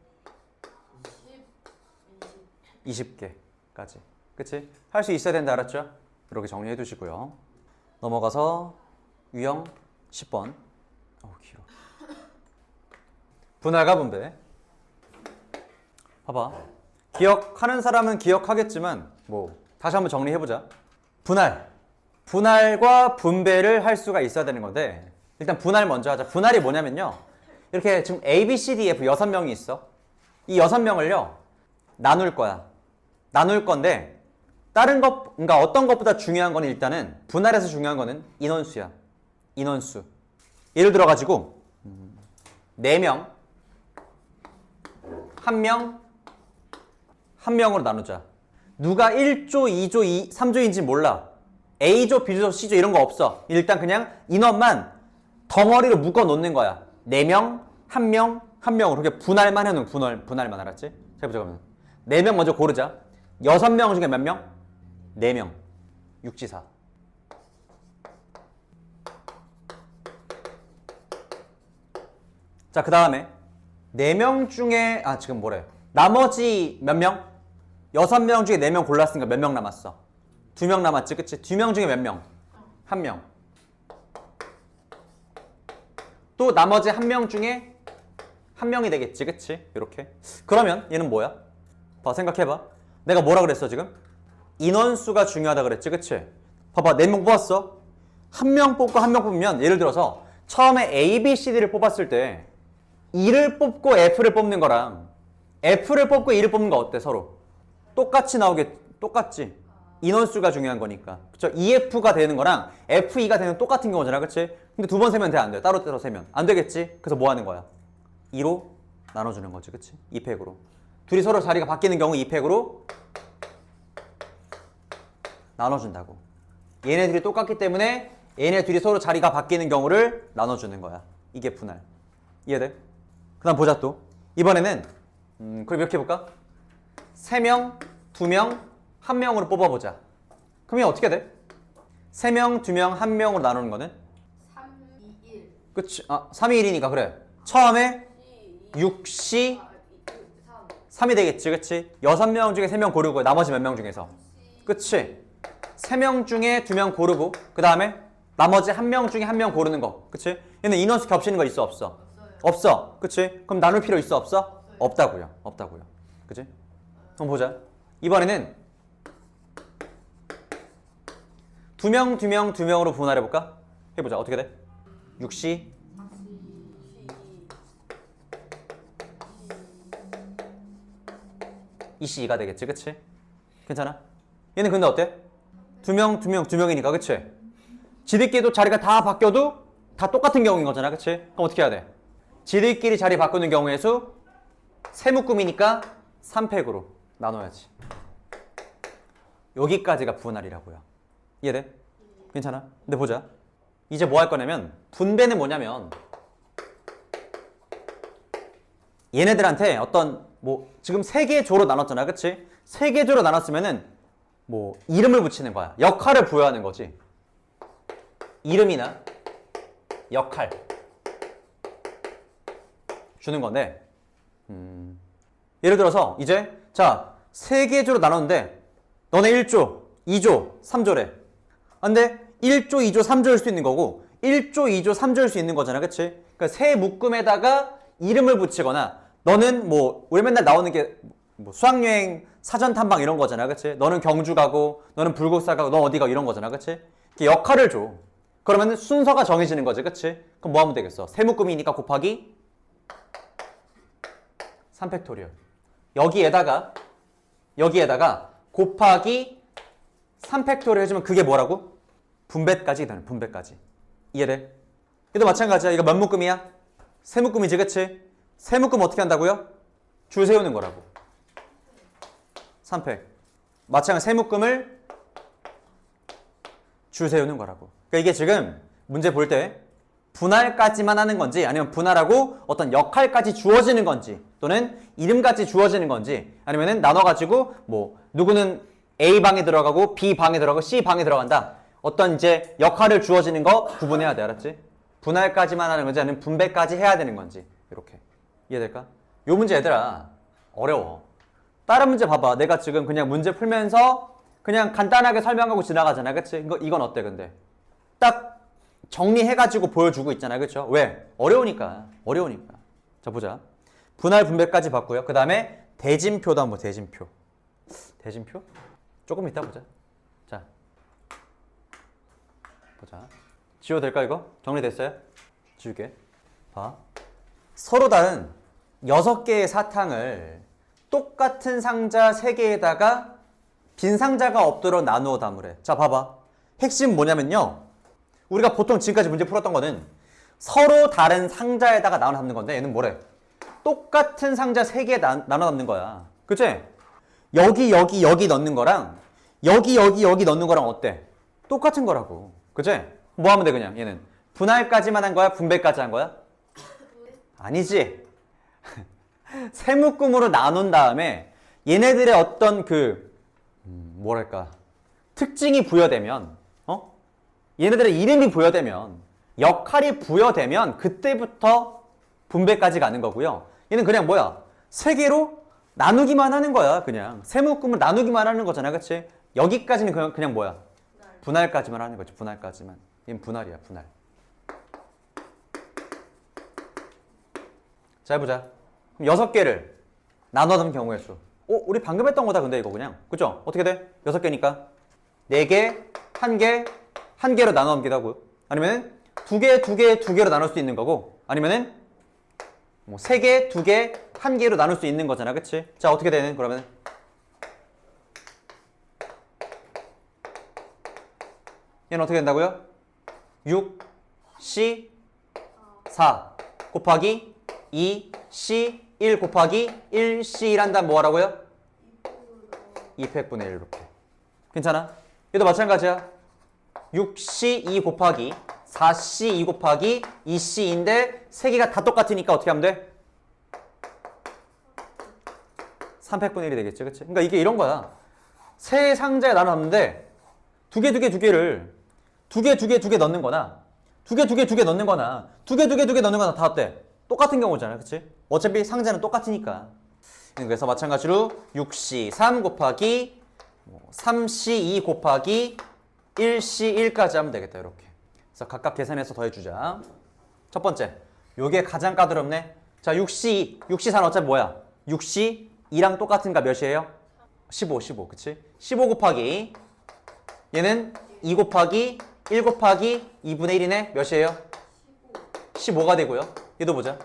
20개까지. 그치? 할 수 있어야 된다. 알았죠? 이렇게 정리해 두시고요. 넘어가서 유형 10번. 길어. 분할과 분배. 봐봐. 기억하는 사람은 기억하겠지만 뭐 다시 한번 정리해보자. 분할과 분배를 할 수가 있어야 되는 건데 일단 분할 먼저 하자. 분할이 뭐냐면요. 이렇게 지금 A, B, C, D, F 6명이 있어. 이 6명을요 나눌 거야. 나눌 건데 다른 것, 그러니까 어떤 것보다 중요한 건 일단은 분할해서 중요한 거는 인원수야. 인원수. 예를 들어 가지고 4명, 1명, 1명으로 나누자. 누가 1조, 2조, 3조인지 몰라. A조, B조, C조 이런 거 없어. 일단 그냥 인원만 덩어리로 묶어 놓는 거야. 4명, 1명, 1명으로. 그렇게 분할만 해놓은 분할만 알았지? 자, 해보자 그러면. 4명 먼저 고르자. 6명 중에 몇 명? 4명. 6지사. 자, 그 다음에 4명 중에 지금 뭐래? 나머지 몇 명? 6명 중에 4명 골랐으니까 몇 명 남았어? 2명 남았지, 그치? 2명 중에 몇 명? 1명. 또 나머지 1명 중에 1명이 되겠지, 그치? 이렇게. 그러면 얘는 뭐야? 봐, 생각해봐. 내가 뭐라 그랬어, 지금? 인원수가 중요하다 그랬지, 그치? 봐봐, 4명 뽑았어. 1명 뽑고 1명 뽑으면 예를 들어서 처음에 A, B, C, D를 뽑았을 때 E를 뽑고 F를 뽑는 거랑 F를 뽑고 E를 뽑는 거 어때, 서로? 똑같이 나오게, 똑같지? 인원수가 중요한 거니까. 그쵸? EF가 되는 거랑 FE가 되는 똑같은 경우잖아, 그치? 근데 2번 세면 돼, 안 돼? 따로 세면. 안 되겠지? 그래서 뭐 하는 거야? 2로 나눠주는 거지, 그치? 2팩으로. 둘이 서로 자리가 바뀌는 경우 2팩으로 나눠준다고. 얘네들이 똑같기 때문에 얘네 둘이 서로 자리가 바뀌는 경우를 나눠주는 거야. 이게 분할. 이해돼? 그 다음 보자 또. 이번에는 그럼 이렇게 해볼까? 3명, 2명, 1명으로 뽑아보자. 그러면 어떻게 돼? 3명, 2명, 1명으로 나누는 거는? 3, 2, 1. 그치? 3이 1이니까 그래. 처음에 6시 3이 되겠지, 그치? 6명 중에 3명 고르고 나머지 몇 명 중에서? 그치? 3명 중에 2명 고르고 그 다음에 나머지 1명 중에 1명 고르는 거, 그치? 얘는 인원수 겹치는 거 있어, 없어? 없어, 그치? 그럼 나눌 필요 있어, 없어? 없다고요, 없다고요, 그치? 한번 보자. 이번에는 2명, 2명, 2명으로 분할해볼까? 해보자. 어떻게 돼? 6시 2시 2가 되겠지, 그치? 괜찮아? 얘는 근데 어때? 2명, 2명, 2명이니까, 그치? 지들끼리도 자리가 다 바뀌어도 다 똑같은 경우인 거잖아, 그치? 그럼 어떻게 해야 돼? 지들끼리 자리 바꾸는 경우의 수 세묶음이니까 3팩으로 나눠야지. 여기까지가 분할이라고요. 이해돼? 괜찮아? 근데 보자. 이제 뭐 할 거냐면 분배는 뭐냐면 얘네들한테 어떤 뭐 지금 3개의 조로 나눴잖아, 그치? 3개의 조로 나눴으면은 뭐 이름을 붙이는 거야. 역할을 부여하는 거지. 이름이나 역할 주는 건데 예를 들어서 이제 자 3개의 조로 나눴는데 너네 1조, 2조, 3조래. 근데 1조, 2조, 3조일 수 있는 거고 1조, 2조, 3조일 수 있는 거잖아, 그치? 그러니까 세 묶음에다가 이름을 붙이거나 너는 뭐 우리 맨날 나오는 게 뭐 수학여행 사전 탐방 이런 거잖아, 그치? 너는 경주 가고 너는 불국사 가고 너 어디 가고 이런 거잖아, 그치? 이렇게 역할을 줘. 그러면 순서가 정해지는 거지, 그치? 그럼 뭐 하면 되겠어? 세 묶음이니까 곱하기 3팩토리얼. 여기에다가 곱하기 3팩토리얼 해주면 그게 뭐라고? 분배까지 되는 분배까지. 이해돼? 얘도 마찬가지야. 이거 몇 묶음이야? 세 묶음이지, 그치? 세 묶음 어떻게 한다고요? 줄 세우는 거라고. 3팩. 마찬가지 세 묶음을 줄 세우는 거라고. 그러니까 이게 지금 문제 볼 때 분할까지만 하는 건지 아니면 분할하고 어떤 역할까지 주어지는 건지 또는 이름까지 주어지는 건지 아니면은 나눠가지고 뭐 누구는 A 방에 들어가고 B 방에 들어가고 C 방에 들어간다. 어떤 이제 역할을 주어지는 거 구분해야 돼, 알았지? 분할까지만 하는 건지 아니면 분배까지 해야 되는 건지 이렇게 이해될까? 요 문제 얘들아 어려워. 다른 문제 봐봐. 내가 지금 그냥 문제 풀면서 그냥 간단하게 설명하고 지나가잖아, 그치? 이건 어때 근데? 딱 정리해가지고 보여주고 있잖아, 그쵸? 왜? 어려우니까. 자 보자. 분할 분배까지 봤고요. 그 다음에 대진표도 한번 대진표. 대진표? 조금 이따 보자. 자 보자. 지워도 될까 이거? 정리됐어요? 지울게. 봐. 서로 다른 6개의 사탕을 똑같은 상자 3개에다가 빈 상자가 없도록 나누어 담으래. 자, 봐봐. 핵심 뭐냐면요. 우리가 보통 지금까지 문제 풀었던 거는 서로 다른 상자에다가 나눠 담는 건데 얘는 뭐래? 똑같은 상자 3개 나눠 담는 거야. 그치? 여기 넣는 거랑 여기 넣는 거랑 어때? 똑같은 거라고. 그치? 뭐 하면 돼 그냥 얘는? 분할까지만 한 거야? 분배까지 한 거야? 아니지. 세 묶음으로 나눈 다음에 얘네들의 어떤 뭐랄까 특징이 부여되면 얘네들의 이름이 부여되면 역할이 부여되면 그때부터 분배까지 가는 거고요. 얘는 그냥 뭐야? 세 개로 나누기만 하는 거야. 그냥 세 묶음을 나누기만 하는 거잖아. 그치? 여기까지는 그냥 뭐야? 분할까지만 하는 거지. 분할까지만. 얘는 분할이야. 분할. 자, 해보자. 그럼 6개를 나눠 담은 경우의 수. 우리 방금 했던 거다 근데 이거 그냥. 그죠? 어떻게 돼? 6개니까 4개, 1개, 1개로 나눠 담기도 하고, 아니면은 2개, 2개, 2개로 나눌 수 있는 거고, 아니면은 뭐 3개, 2개, 1개로 나눌 수 있는 거잖아. 그치? 자, 어떻게 되는? 그러면 얘는 어떻게 된다고요? 6, C, 4 곱하기 2, C, 1 곱하기 1, C 1 한다면 뭐 하라고요? 200분의 1 이렇게. 괜찮아? 얘도 마찬가지야. 6C 2 곱하기 4C 2 곱하기 2C인데 3개가 다 똑같으니까 어떻게 하면 돼? 300분의 1이 되겠지. 그치? 그러니까 이게 이런 거야. 세 상자에 나눴는데 2개를 2개 넣는 거나 2개 넣는 거나 2개 넣는 거나 다 어때? 똑같은 경우잖아. 그치? 어차피 상자는 똑같으니까. 그래서 마찬가지로 6C 3 곱하기 3C 2 곱하기 1C 1까지 하면 되겠다. 이렇게. 그래서 각각 계산해서 더해주자. 첫 번째. 요게 가장 까다롭네. 자, 6C 4는 어차피 뭐야? 6C 2랑 똑같은가 몇이에요? 15. 그치? 15 곱하기 얘는 2 곱하기 1 곱하기 2분의 1이네. 몇이에요? 15가 되고요. 얘도 보자.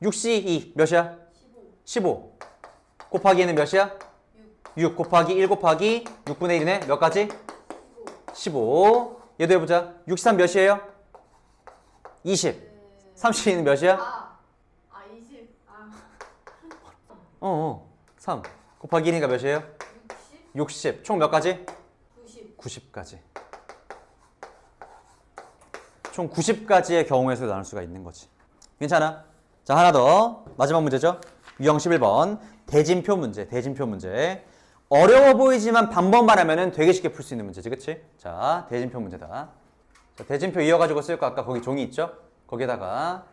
6C2 몇이야? 15 곱하기 얘는 몇이야? 6 곱하기 1 곱하기 6분의 1이네. 몇 가지? 15. 얘도 해보자. 63 몇이에요? 20 32는 몇이야? 20. 3 곱하기 1이니까 몇이에요? 60 총 몇 가지? 90까지. 총 90가지의 경우의 수를 나눌 수가 있는 거지. 괜찮아? 자, 하나 더. 마지막 문제죠. 유형 11번. 대진표 문제. 어려워 보이지만 방법만 하면은 되게 쉽게 풀 수 있는 문제지. 그치? 자, 대진표 문제다. 자, 대진표 이어가지고 쓸 거 아까 거기 종이 있죠? 거기에다가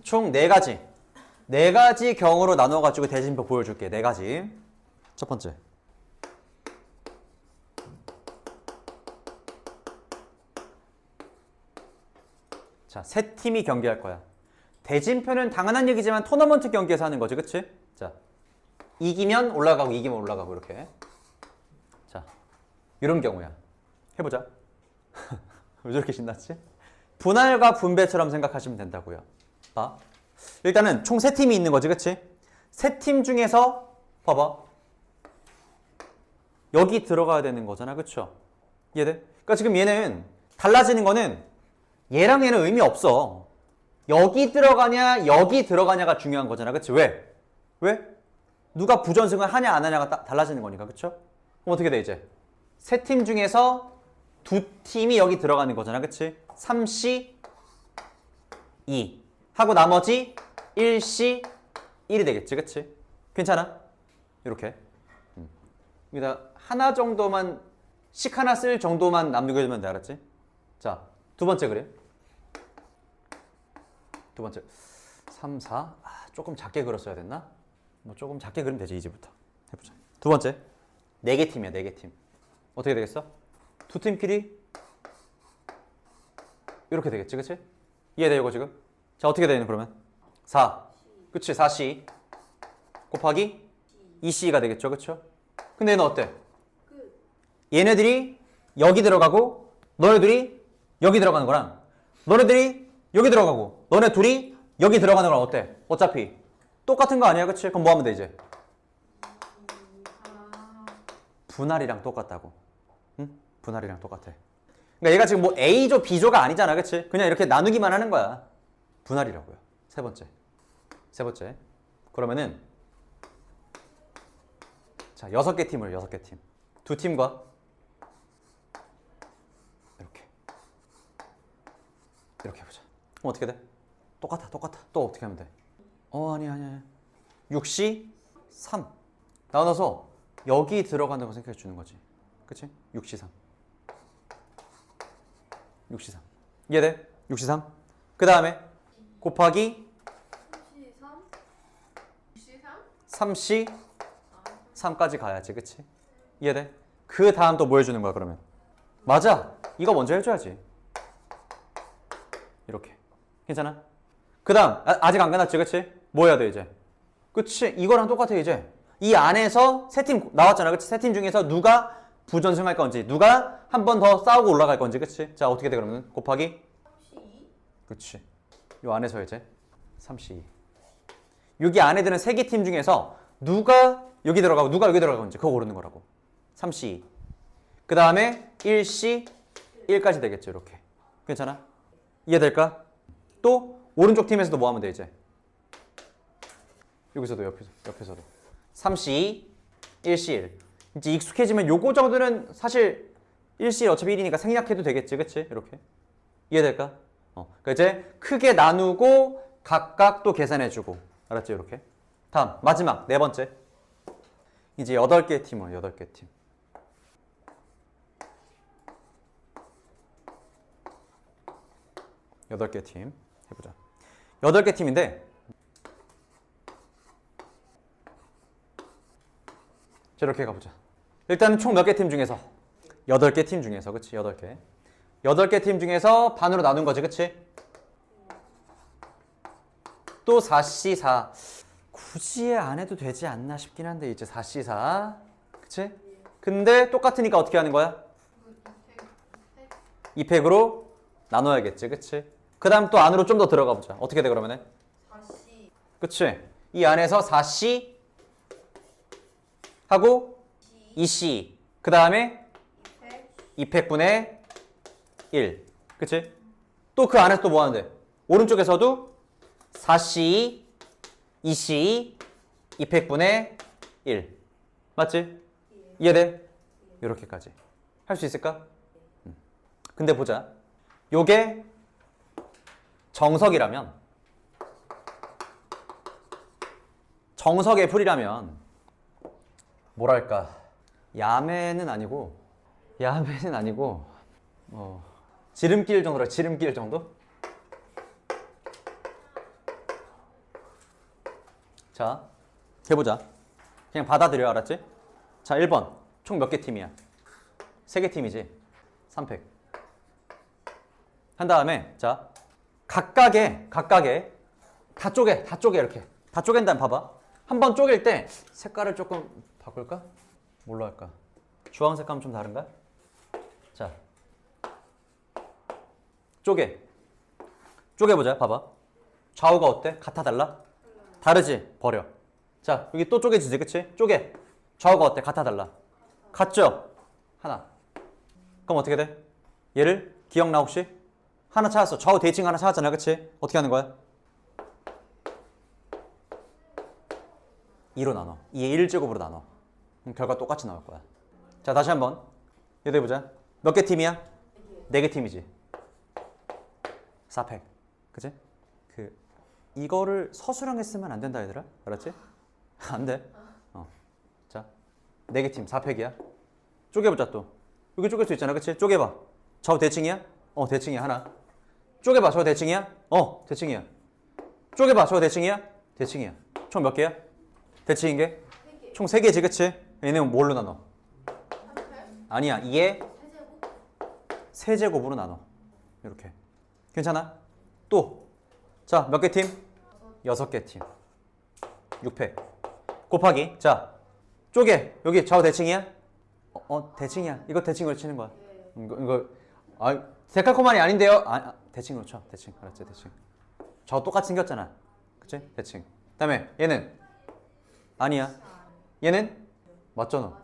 총 4가지. 4가지 경우로 나눠가지고 대진표 보여줄게. 4가지. 첫 번째. 자, 세 팀이 경기할 거야. 대진표는 당연한 얘기지만 토너먼트 경기에서 하는 거지. 그치? 자, 이기면 올라가고 이렇게. 자, 이런 경우야. 해보자. 왜 저렇게 신났지? 분할과 분배처럼 생각하시면 된다고요. 봐. 일단은 총 3팀이 있는 거지. 그치? 3팀 중에서 봐봐. 여기 들어가야 되는 거잖아. 그쵸? 이해돼? 그러니까 지금 얘는 달라지는 거는 얘랑 얘는 의미 없어. 여기 들어가냐 여기 들어가냐가 중요한 거잖아. 그치? 왜? 누가 부전승을 하냐 안 하냐가 달라지는 거니까. 그쵸? 그럼 어떻게 돼 이제? 3팀 중에서 2팀이 여기 들어가는 거잖아. 그치? 3C 2 하고 나머지 1C 1이 되겠지. 그치? 괜찮아? 이렇게. 여기다 하나 정도만 식 하나 쓸 정도만 남겨주면 돼. 알았지? 자, 두 번째 그래. 두 번째 3, 4 조금 작게 그렸어야 됐나? 뭐 조금 작게 그리면 되지. 이제부터 해보자. 두 번째 4개 팀이야. 4개 팀. 어떻게 되겠어? 두 팀끼리 이렇게 되겠지. 그치? 이해돼 이거 지금? 자, 어떻게 되는 그러면? 4 그치? 4C 곱하기 2C가 되겠죠. 그쵸? 근데 얘는 어때? 얘네들이 여기 들어가고 너네들이 여기 들어가는 거랑 너네들이 여기 들어가고 너네 둘이 여기 들어가는 건 어때? 어차피 똑같은 거 아니야, 그치? 그럼 뭐 하면 돼 이제? 분할이랑 똑같다고. 응? 분할이랑 똑같아. 그러니까 얘가 지금 뭐 A조, B조가 아니잖아, 그치? 그냥 이렇게 나누기만 하는 거야. 분할이라고요. 세 번째. 그러면은 자, 6개 팀을 6개 팀. 두 팀과 이렇게 해보자. 그럼 어떻게 돼? 똑같아. 또 어떻게 하면 돼? 아니야. 6시 3 나눠서 여기 들어가는 거 생각해 주는 거지. 그치? 6시 3 이해돼? 6시 3 그 다음에 곱하기 3시 3까지 가야지, 그치? 이해돼? 그 다음 또 뭐 해주는 거야 그러면? 맞아, 이거 먼저 해줘야지. 이렇게. 괜찮아? 그 다음 아직 안 끝났지, 그치? 뭐 해야 돼 이제? 그치? 이거랑 똑같아 이제. 이 안에서 세 팀 나왔잖아, 그치? 세 팀 중에서 누가 부전승할 건지, 누가 한 번 더 싸우고 올라갈 건지, 그치? 자, 어떻게 돼 그러면? 곱하기 32. 그치. 요 안에서 이제 32. 여기 안에 드는 세 개 팀 중에서 누가 여기 들어가고 누가 여기 들어갈 건지 그거 고르는 거라고. 32. 그 다음에 1시 1까지 되겠죠, 이렇게. 괜찮아? 이해될까? 또 오른쪽 팀에서도 뭐 하면 돼 이제? 여기서도 옆에서도 3시 1시 1. 이제 익숙해지면 요거 정도는 사실 1시 어차피 1이니까 생략해도 되겠지, 그치? 이렇게. 이해될까? 그러니까 이제 크게 나누고 각각 또 계산해주고. 알았지? 이렇게. 다음 마지막 네 번째. 이제 8개 팀으로 8개 팀. 8개 팀 해보자. 8개 팀인데 이렇게 가보자. 일단은 총 몇 개 팀 중에서 8개 팀 중에서, 그치? 8개 팀 중에서 반으로 나눈 거지, 그치? 또 4시 4 굳이 안 해도 되지 않나 싶긴 한데 이제 4시 4 그치? 근데 똑같으니까 어떻게 하는 거야? 2팩으로 나눠야겠지, 그치? 그 다음 또 안으로 좀 더 들어가 보자. 어떻게 돼 그러면은? 4시. 그치? 이 안에서 4시 하고 2시 그 다음에 2팩분의 1 그치? 또 그 안에서 또 뭐 하는데? 오른쪽에서도 4시 2시 2팩분의 1 맞지? 이해돼? 이렇게까지 할 수 있을까? 근데 보자. 요게 정석이라면, 정석의 풀이라면 뭐랄까 야매는 아니고 지름길 정도라. 지름길 정도? 자 해보자. 그냥 받아들여. 알았지? 자 1번 총 몇 개 팀이야? 3개 팀이지. 3팩 한 다음에 자 각각의 다 쪼개 이렇게 다 쪼갠 다음 봐봐. 한 번 쪼갤 때 색깔을 조금 바꿀까? 뭘로 할까? 주황색 하면 좀 다른가? 자 쪼개보자. 봐봐. 좌우가 어때? 같아 달라? 다르지? 버려. 자 여기 또 쪼개지지, 그치? 쪼개. 좌우가 어때? 같아 달라? 같죠? 하나. 그럼 어떻게 돼? 얘를 기억나 혹시? 하나 찾았어. 좌우 대칭 하나 찾았잖아, 그치? 어떻게 하는 거야? 2로 나눠. 2의 1제곱으로 나눠. 그럼 결과 똑같이 나올 거야. 자 다시 한번 얘도 해보자. 몇 개 팀이야? 4개 팀이지. 4팩 그치? 이거를 서술형에 쓰면 안 된다 얘들아. 알았지? 안 돼. 자 4개 팀 4팩이야. 쪼개보자. 또 여기 쪼갤 수 있잖아, 그치? 쪼개봐. 좌우 대칭이야? 대칭이야. 하나. 쪼개봐. 저 대칭이야? 대칭이야. 쪼개봐. 저 대칭이야? 대칭이야. 총 몇 개야? 대칭인 게? 총 3개지, 그치? 얘는 뭘로 나눠? 아니야. 2의 세제곱으로 나눠. 이렇게. 괜찮아? 또. 자, 몇 개 팀? 6개 팀. 6팩. 곱하기. 자, 쪼개. 여기 좌우 대칭이야? 대칭이야. 이거 대칭으로 치는 거야. 이거 데칼코만이 아닌데요? 대칭으로 쳐. 대칭. 알았지? 대칭. 저 똑같이 생겼잖아. 그치? 대칭. 그다음에 얘는 아니야. 얘는 맞잖아.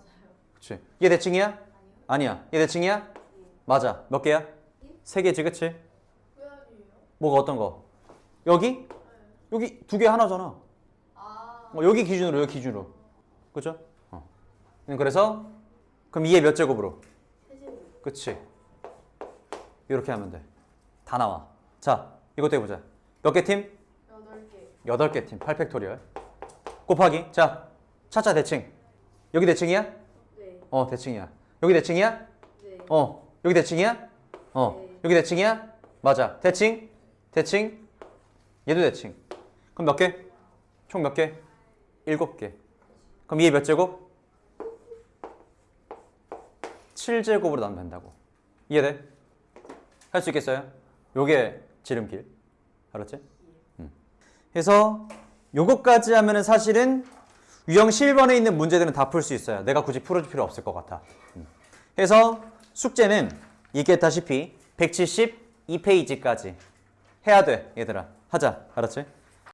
그치? 얘 대칭이야? 아니야. 얘 대칭이야? 맞아. 몇 개야? 3개지, 그치? 왜 아니에요? 뭐가 어떤 거? 여기? 여기 2개 하나잖아. 아, 여기 기준으로, 여기 기준으로. 그죠? 그래서 그럼 2의 몇 제곱으로? 세제곱. 그치? 이렇게 하면 돼. 다 나와. 자, 이것도 해보자. 몇 개 팀? 8개. 8개 팀. 8팩토리얼. 곱하기. 자, 차차 대칭. 여기 대칭이야? 네. 대칭이야. 여기 대칭이야? 네. 여기 대칭이야? 네. 여기 대칭이야? 맞아. 대칭? 대칭? 얘도 대칭. 그럼 몇 개? 총 몇 개? 7개. 그럼 2의 몇 제곱? 7제곱으로 나오면 된다고. 이해돼? 할 수 있겠어요? 요게 지름길. 알았지? 그래서 요것까지 하면은 사실은 유형 11번에 있는 문제들은 다 풀 수 있어요. 내가 굳이 풀어줄 필요 없을 것 같아. 그래서 숙제는 얘기했다시피 172페이지까지 해야 돼, 얘들아. 하자. 알았지?